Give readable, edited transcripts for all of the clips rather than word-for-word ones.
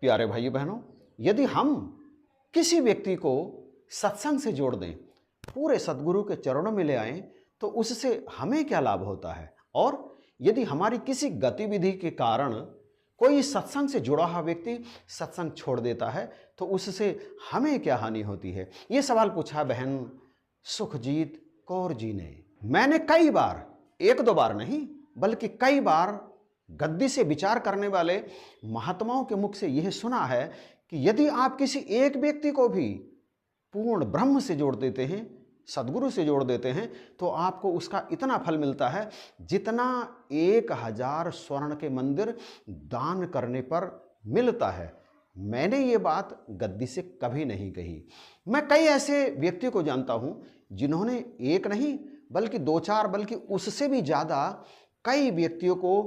प्यारे भाइयों बहनों, यदि हम किसी व्यक्ति को सत्संग से जोड़ दें, पूरे सद्गुरु के चरणों में ले आएं, तो उससे हमें क्या लाभ होता है? और यदि हमारी किसी गतिविधि के कारण कोई सत्संग से जुड़ा हुआ व्यक्ति सत्संग छोड़ देता है, तो उससे हमें क्या हानि होती है? ये सवाल पूछा बहन सुखजीत कौर जी ने। मैंने कई बार, एक दो बार नहीं बल्कि कई बार गद्दी से विचार करने वाले महात्माओं के मुख से यह सुना है कि यदि आप किसी एक व्यक्ति को भी पूर्ण ब्रह्म से जोड़ देते हैं, सद्गुरु से जोड़ देते हैं, तो आपको उसका इतना फल मिलता है जितना 1000 स्वर्ण के मंदिर दान करने पर मिलता है। मैंने ये बात गद्दी से कभी नहीं कही। मैं कई ऐसे व्यक्तियों को जानता हूं जिन्होंने एक नहीं बल्कि 2-4 बल्कि उससे भी ज़्यादा कई व्यक्तियों को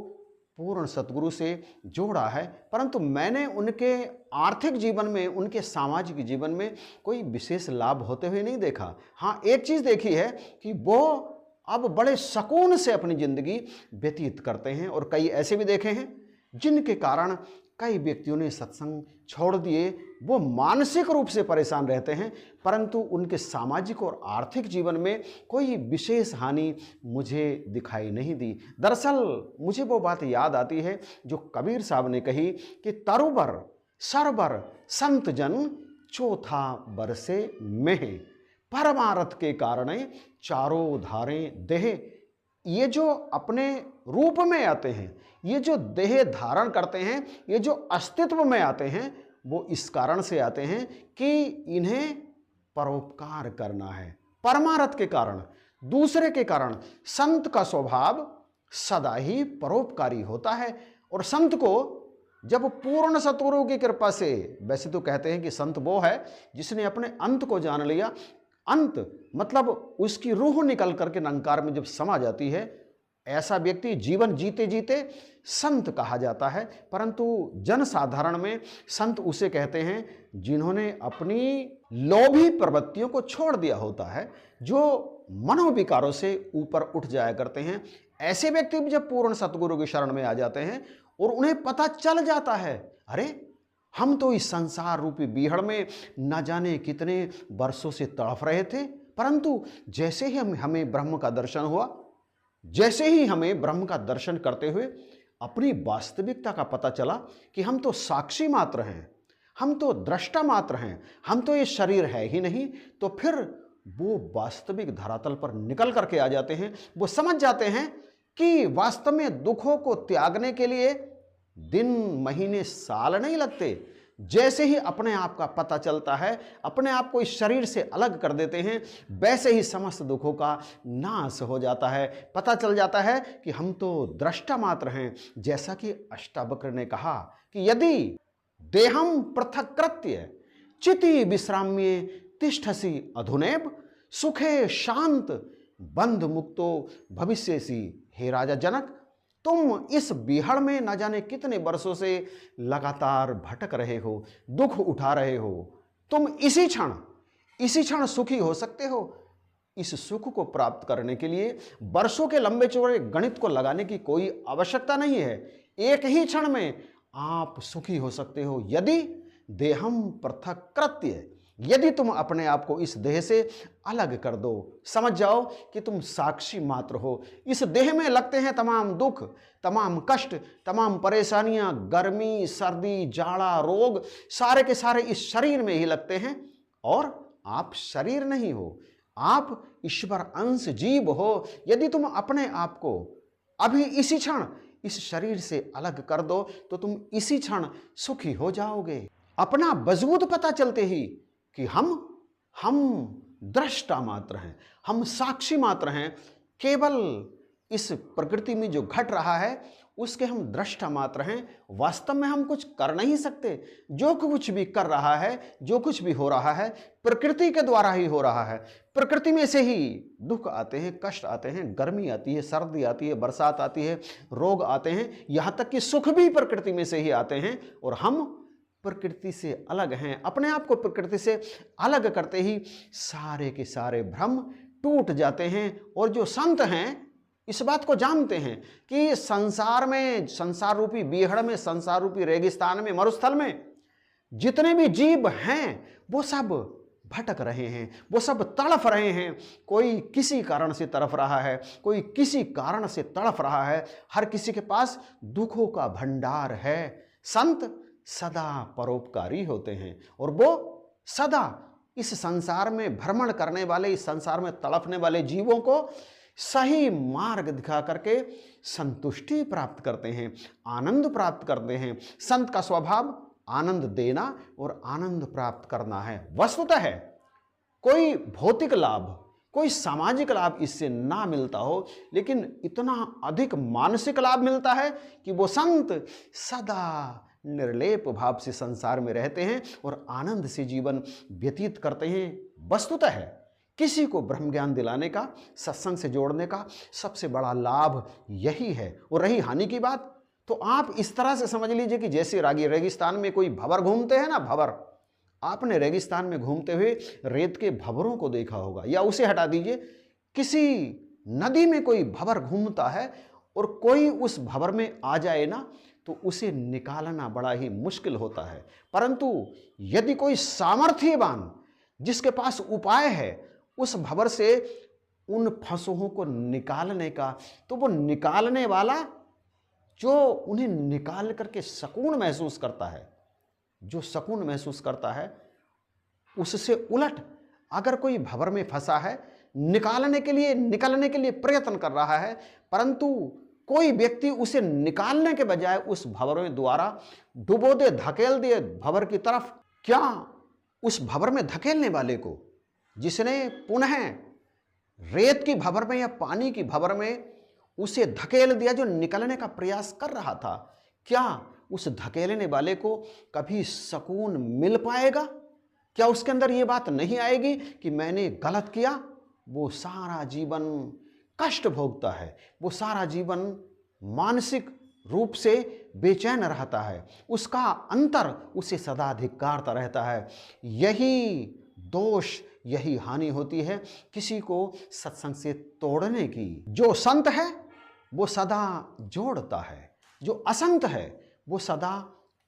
पूर्ण सतगुरु से जोड़ा है, परंतु मैंने उनके आर्थिक जीवन में, उनके सामाजिक जीवन में कोई विशेष लाभ होते हुए नहीं देखा। हाँ, एक चीज़ देखी है कि वो अब बड़े सुकून से अपनी ज़िंदगी व्यतीत करते हैं, और कई ऐसे भी देखे हैं जिनके कारण कई व्यक्तियों ने सत्संग छोड़ दिए। वो मानसिक रूप से परेशान रहते हैं, परंतु उनके सामाजिक और आर्थिक जीवन में कोई विशेष हानि मुझे दिखाई नहीं दी। दरअसल मुझे वो बात याद आती है जो कबीर साहब ने कही कि तरुबर सरबर संत जन चौथा बरसे में, परमारथ के कारण चारों धारें देह। ये जो अपने रूप में आते हैं, ये जो देह धारण करते हैं, ये जो अस्तित्व में आते हैं, वो इस कारण से आते हैं कि इन्हें परोपकार करना है। परमारथ के कारण, दूसरे के कारण। संत का स्वभाव सदा ही परोपकारी होता है, और संत को जब पूर्ण सतगुरु की कृपा से, वैसे तो कहते हैं कि संत वो है जिसने अपने अंत को जान लिया। अंत मतलब उसकी रूह निकल करके निरंकार में जब समा जाती है, ऐसा व्यक्ति जीवन जीते जीते संत कहा जाता है। परंतु जन साधारण में संत उसे कहते हैं जिन्होंने अपनी लोभी प्रवृत्तियों को छोड़ दिया होता है, जो मनोविकारों से ऊपर उठ जाया करते हैं। ऐसे व्यक्ति भी जब पूर्ण सतगुरु की शरण में आ जाते हैं और उन्हें पता चल जाता है, अरे हम तो इस संसार रूपी बीहड़ में न जाने कितने वर्षों से तड़फ रहे थे, परंतु जैसे ही हमें ब्रह्म का दर्शन हुआ, जैसे ही हमें ब्रह्म का दर्शन करते हुए अपनी वास्तविकता का पता चला कि हम तो साक्षी मात्र हैं, हम तो दृष्टा मात्र हैं, हम तो ये शरीर है ही नहीं, तो फिर वो वास्तविक धरातल पर निकल करके आ जाते हैं। वो समझ जाते हैं कि वास्तव में दुखों को त्यागने के लिए दिन महीने साल नहीं लगते। जैसे ही अपने आप का पता चलता है, अपने आप को इस शरीर से अलग कर देते हैं, वैसे ही समस्त दुखों का नाश हो जाता है। पता चल जाता है कि हम तो दृष्टा मात्र हैं। जैसा कि अष्टावक्र ने कहा कि यदि देहम पृथक्कृत्य चिति विश्राम्ये तिष्ठसि अधुनैव सुखे शांत बंध मुक्तो भविष्यसि। हे राजा जनक, तुम इस बीहड़ में न जाने कितने वर्षों से लगातार भटक रहे हो, दुख उठा रहे हो। तुम इसी क्षण सुखी हो सकते हो। इस सुख को प्राप्त करने के लिए वर्षों के लंबे चौड़े गणित को लगाने की कोई आवश्यकता नहीं है। एक ही क्षण में आप सुखी हो सकते हो यदि देहम पृथक्कृत्य, यदि तुम अपने आप को इस देह से अलग कर दो। समझ जाओ कि तुम साक्षी मात्र हो। इस देह में लगते हैं तमाम दुख, तमाम कष्ट, तमाम परेशानियां, गर्मी, सर्दी, जाड़ा, रोग, सारे के सारे इस शरीर में ही लगते हैं। और आप शरीर नहीं हो, आप ईश्वर अंश जीव हो। यदि तुम अपने आप को अभी इसी क्षण इस शरीर से अलग कर दो तो तुम इसी क्षण सुखी हो जाओगे। अपना वजूद पता चलते ही कि हम दृष्टा मात्र हैं, हम साक्षी मात्र हैं। केवल इस प्रकृति में जो घट रहा है उसके हम दृष्टा मात्र हैं। वास्तव में हम कुछ कर नहीं सकते। जो कुछ भी कर रहा है, जो कुछ भी हो रहा है, प्रकृति के द्वारा ही हो रहा है। प्रकृति में से ही दुख आते हैं, कष्ट आते हैं, गर्मी आती है, सर्दी आती है, बरसात आती है, रोग आते हैं, यहाँ तक कि सुख भी प्रकृति में से ही आते हैं। और हम प्रकृति से अलग हैं। अपने आप को प्रकृति से अलग करते ही सारे के सारे भ्रम टूट जाते हैं। और जो संत हैं इस बात को जानते हैं कि संसार में, संसार रूपी बीहड़ में, संसार रूपी रेगिस्तान में, मरुस्थल में जितने भी जीव हैं वो सब भटक रहे हैं, वो सब तड़फ रहे हैं। कोई किसी कारण से तड़फ रहा है, कोई किसी कारण से तड़फ रहा है। हर किसी के पास दुखों का भंडार है। संत सदा परोपकारी होते हैं और वो सदा इस संसार में भ्रमण करने वाले, इस संसार में तड़फने वाले जीवों को सही मार्ग दिखा करके संतुष्टि प्राप्त करते हैं, आनंद प्राप्त करते हैं। संत का स्वभाव आनंद देना और आनंद प्राप्त करना है। वस्तुतः है कोई भौतिक लाभ, कोई सामाजिक लाभ इससे ना मिलता हो, लेकिन इतना अधिक मानसिक लाभ मिलता है कि वो संत सदा निर्लेप भाव से संसार में रहते हैं और आनंद से जीवन व्यतीत करते हैं। वस्तुतः है किसी को ब्रह्म ज्ञान दिलाने का, सत्संग से जोड़ने का सबसे बड़ा लाभ यही है। और रही हानि की बात, तो आप इस तरह से समझ लीजिए कि जैसे रेगिस्तान में कोई भंवर घूमते हैं ना, भंवर, आपने रेगिस्तान में घूमते हुए रेत के भंवरों को देखा होगा। या उसे हटा दीजिए, किसी नदी में कोई भंवर घूमता है और कोई उस भंवर में आ जाए ना, तो उसे निकालना बड़ा ही मुश्किल होता है। परंतु यदि कोई सामर्थ्यवान, जिसके पास उपाय है उस भंवर से उन फंसों को निकालने का, तो वो निकालने वाला जो उन्हें निकाल करके सुकून महसूस करता है, जो सुकून महसूस करता है, उससे उलट अगर कोई भंवर में फंसा है, निकालने के लिए प्रयत्न कर रहा है, परंतु कोई व्यक्ति उसे निकालने के बजाय उस भंवर में द्वारा डुबो दे, धकेल दे भंवर की तरफ, क्या उस भंवर में धकेलने वाले को, जिसने पुनः रेत की भंवर में या पानी की भंवर में उसे धकेल दिया, जो निकलने का प्रयास कर रहा था, क्या उस धकेलने वाले को कभी सुकून मिल पाएगा? क्या उसके अंदर ये बात नहीं आएगी कि मैंने गलत किया? वो सारा जीवन कष्ट भोगता है, वो सारा जीवन मानसिक रूप से बेचैन रहता है, उसका अंतर उसे सदा धिक्कारता रहता है। यही दोष, यही हानि होती है किसी को सत्संग से तोड़ने की। जो संत है वो सदा जोड़ता है, जो असंत है वो सदा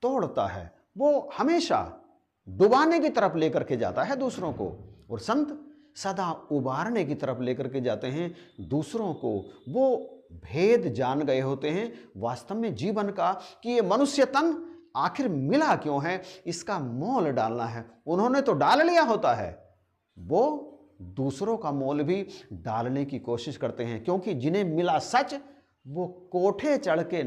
तोड़ता है। वो हमेशा डुबाने की तरफ लेकर के जाता है दूसरों को, और संत सदा उबारने की तरफ लेकर के जाते हैं दूसरों को। वो भेद जान गए होते हैं वास्तव में जीवन का, कि ये मनुष्य तन आखिर मिला क्यों है, इसका मोल डालना है। उन्होंने तो डाल लिया होता है, वो दूसरों का मोल भी डालने की कोशिश करते हैं, क्योंकि जिन्हें मिला सच वो कोठे चढ़ के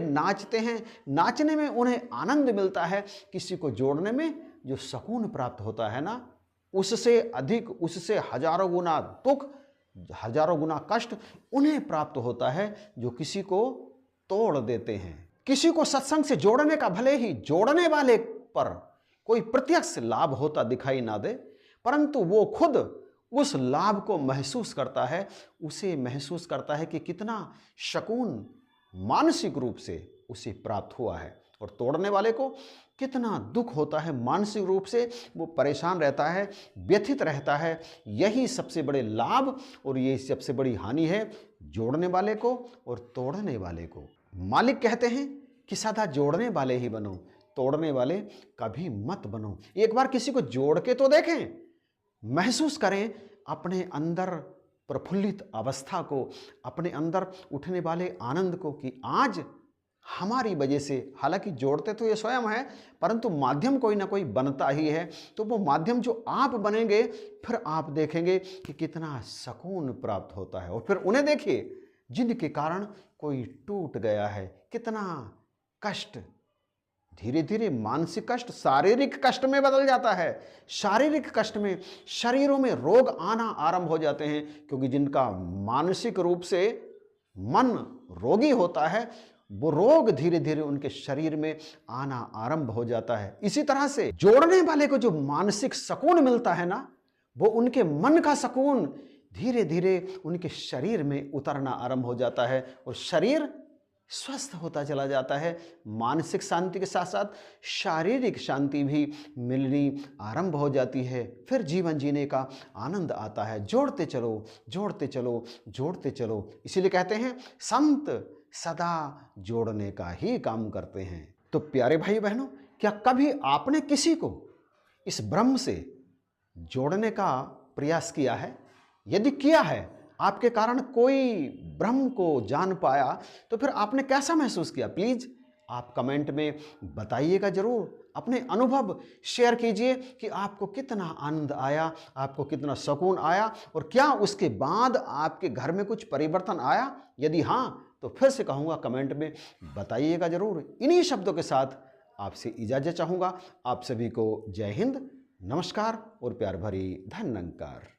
नाचते हैं। नाचने में उन्हें आनंद मिलता है, किसी को जोड़ने में जो सुकून प्राप्त होता है ना, उससे अधिक, उससे हजारों गुना दुख, हजारों गुना कष्ट उन्हें प्राप्त होता है जो किसी को तोड़ देते हैं। किसी को सत्संग से जोड़ने का भले ही जोड़ने वाले पर कोई प्रत्यक्ष लाभ होता दिखाई ना दे, परंतु वो खुद उस लाभ को महसूस करता है, उसे महसूस करता है कि कितना सुकून मानसिक रूप से उसे प्राप्त हुआ है। और तोड़ने वाले को कितना दुख होता है मानसिक रूप से, वो परेशान रहता है, व्यथित रहता है। यही सबसे बड़े लाभ और यही सबसे बड़ी हानि है जोड़ने वाले को और तोड़ने वाले को। मालिक कहते हैं कि सदा जोड़ने वाले ही बनो, तोड़ने वाले कभी मत बनो। एक बार किसी को जोड़ के तो देखें, महसूस करें अपने अंदर प्रफुल्लित अवस्था को, अपने अंदर उठने वाले आनंद को, कि आज हमारी वजह से, हालांकि जोड़ते तो ये स्वयं है, परंतु माध्यम कोई ना कोई बनता ही है। तो वो माध्यम जो आप बनेंगे, फिर आप देखेंगे कि कितना सुकून प्राप्त होता है। और फिर उन्हें देखिए जिनके कारण कोई टूट गया है, कितना कष्ट, धीरे धीरे मानसिक कष्ट शारीरिक कष्ट में बदल जाता है। शारीरिक कष्ट में शरीरों में रोग आना आरंभ हो जाते हैं, क्योंकि जिनका मानसिक रूप से मन रोगी होता है, वो रोग धीरे धीरे उनके शरीर में आना आरंभ हो जाता है। इसी तरह से जोड़ने वाले को जो मानसिक सुकून मिलता है ना, वो उनके मन का सुकून धीरे धीरे उनके शरीर में उतरना आरंभ हो जाता है और शरीर स्वस्थ होता चला जाता है। मानसिक शांति के साथ साथ शारीरिक शांति भी मिलनी आरंभ हो जाती है। फिर जीवन जीने का आनंद आता है। जोड़ते चलो, जोड़ते चलो, जोड़ते चलो। इसीलिए कहते हैं संत सदा जोड़ने का ही काम करते हैं। तो प्यारे भाई बहनों, क्या कभी आपने किसी को इस ब्रह्म से जोड़ने का प्रयास किया है? यदि किया है, आपके कारण कोई ब्रह्म को जान पाया, तो फिर आपने कैसा महसूस किया? प्लीज़ आप कमेंट में बताइएगा ज़रूर। अपने अनुभव शेयर कीजिए कि आपको कितना आनंद आया, आपको कितना सुकून आया, और क्या उसके बाद आपके घर में कुछ परिवर्तन आया? यदि हाँ, तो फिर से कहूँगा कमेंट में बताइएगा ज़रूर। इन्हीं शब्दों के साथ आपसे इजाज़त चाहूँगा। आप सभी को जय हिंद, नमस्कार और प्यार भरी धन्यवाद।